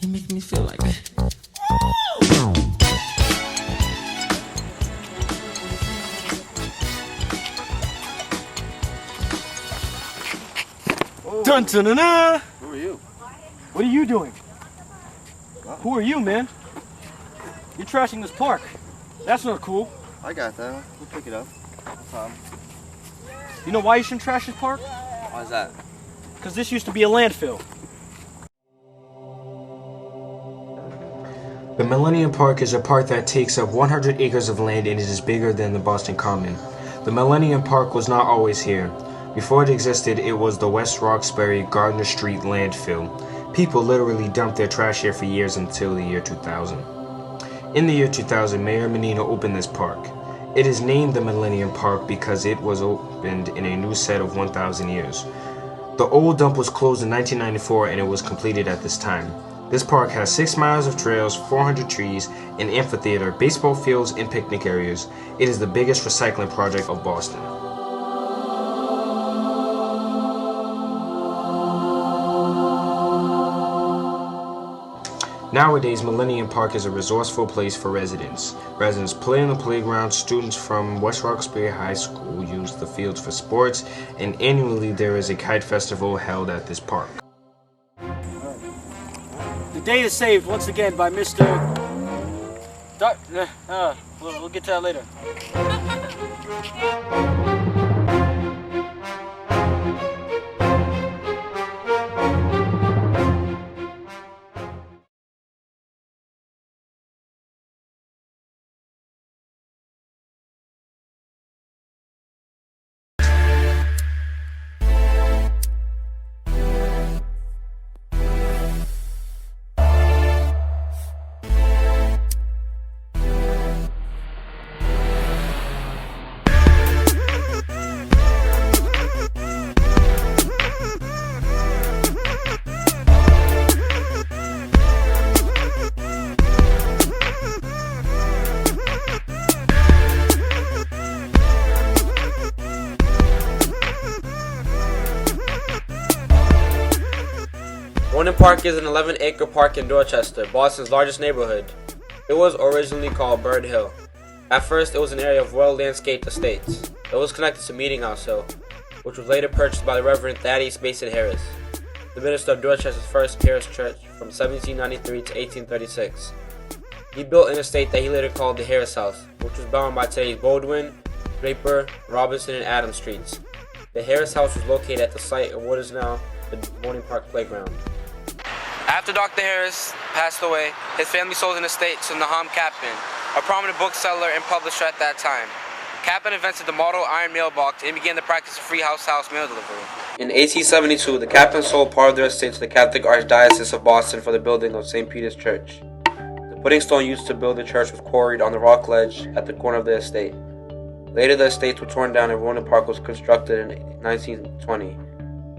You make me feel like that. Dun dun dun dun! Who are you? What are you doing? Who are you, man? You're trashing this park. That's not cool. I got that. We'll pick it up. No problem. You know why you shouldn't trash this park? Why is that? Because this used to be a landfill. The Millennium Park is a park that takes up 100 acres of land and it is bigger than the Boston Common. The Millennium Park was not always here. Before it existed, it was the West Roxbury Gardner Street landfill. People literally dumped their trash here for years until the year 2000. In the year 2000, Mayor Menino opened this park. It is named the Millennium Park because it was opened in a new set of 1,000 years. The old dump was closed in 1994 and it was completed at this time. This park has 6 miles of trails, 400 trees, an amphitheater, baseball fields, and picnic areas. It is the biggest recycling project of Boston. Nowadays, Millennium Park is a resourceful place for residents. Residents play on the playground, students from West Roxbury High School use the fields for sports, and annually there is a kite festival held at this park. The day is saved once again by Mr. We'll get to that later. Ronan Park is an 11-acre park in Dorchester, Boston's largest neighborhood. It was originally called Bird Hill. At first, it was an area of well-landscaped estates. It was connected to Meeting House Hill, which was later purchased by the Reverend Thaddeus Mason Harris, the minister of Dorchester's First Parish Church from 1793 to 1836. He built an estate that he later called the Harris House, which was bounded by today's Baldwin, Draper, Robinson, and Adams Streets. The Harris House was located at the site of what is now the Ronan Park Playground. After Dr. Harris passed away, his family sold an estate to Nahum Kaplan, a prominent bookseller and publisher at that time. Kaplan invented the model iron mailbox and began the practice of free house-to-house mail delivery. In 1872, the Kaplans sold part of their estate to the Catholic Archdiocese of Boston for the building of St. Peter's Church. The pudding stone used to build the church was quarried on the rock ledge at the corner of the estate. Later, the estates were torn down and Ronan Park was constructed in 1920.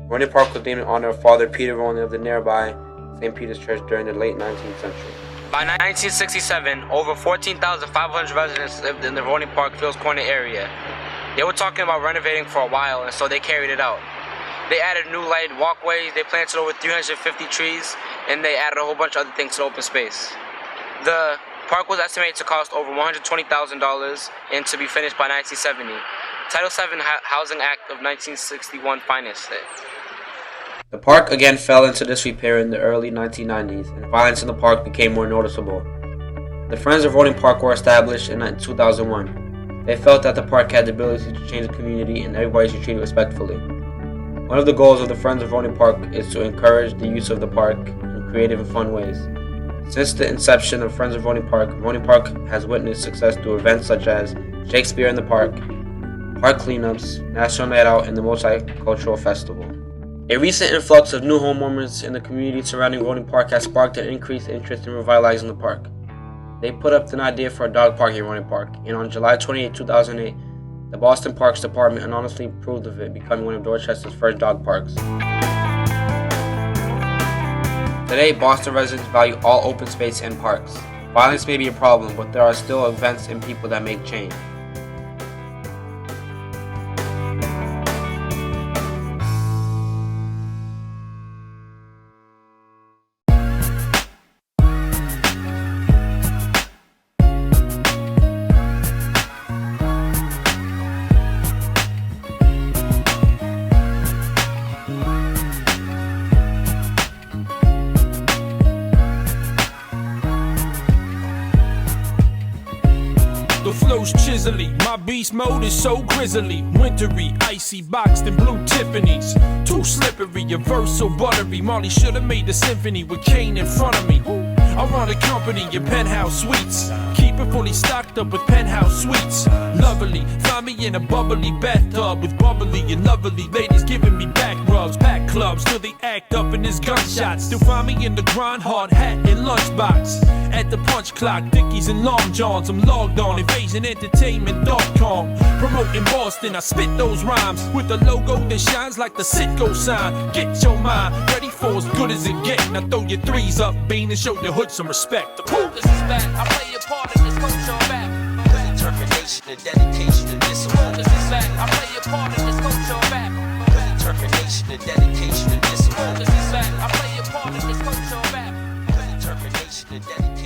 Ronan Park was named in honor of Father Peter Ronan of the nearby St. Peter's Church during the late 19th century. By 1967, over 14,500 residents lived in the Ronan Park Fields Corner area. They were talking about renovating for a while, and so they carried it out. They added new lighted walkways, they planted over 350 trees, and they added a whole bunch of other things to the open space. The park was estimated to cost over $120,000 and to be finished by 1970. Title VII Housing Act of 1961 financed it. The park again fell into disrepair in the early 1990s, and violence in the park became more noticeable. The Friends of Ronan Park were established in 2001. They felt that the park had the ability to change the community and everybody should treat it respectfully. One of the goals of the Friends of Ronan Park is to encourage the use of the park in creative and fun ways. Since the inception of Friends of Ronan Park has witnessed success through events such as Shakespeare in the Park, park cleanups, National Night Out, and the Multicultural Festival. A recent influx of new homeowners in the community surrounding Ronan Park has sparked an increased interest in revitalizing the park. They put up an idea for a dog park in Ronan Park, and on July 28, 2008, the Boston Parks Department anonymously approved of it, becoming one of Dorchester's first dog parks. Today, Boston residents value all open space and parks. Violence may be a problem, but there are still events and people that make change. flow's chiselly. My beast mode is so grizzly. Wintry, icy, boxed in blue Tiffany's. Too slippery, your verse so buttery. Marley should've made the symphony with Kane in front of me. I run a company in penthouse suites. Keep it fully stocked up with penthouse suites. Lovely, find me in a bubbly bathtub with bubbly and lovely ladies giving me back rubs. Pack clubs till they act up in his gunshots. Still find me in the grind, hard hat and lunchbox. At the punch clock, Dickies and Long Johns. I'm logged on invasionentertainment.com. Promoting Boston, I spit those rhymes with a logo that shines like the Citgo sign. Get your mind ready for as good as it get. Now throw your threes up, Bean, and show the hood some respect. This is back, I play a part in this culture rap. With determination and dedication to this one. This is back, I play a part in this culture rap. With determination and dedication to this one. This is back, I play a part in this culture rap. With determination and dedication.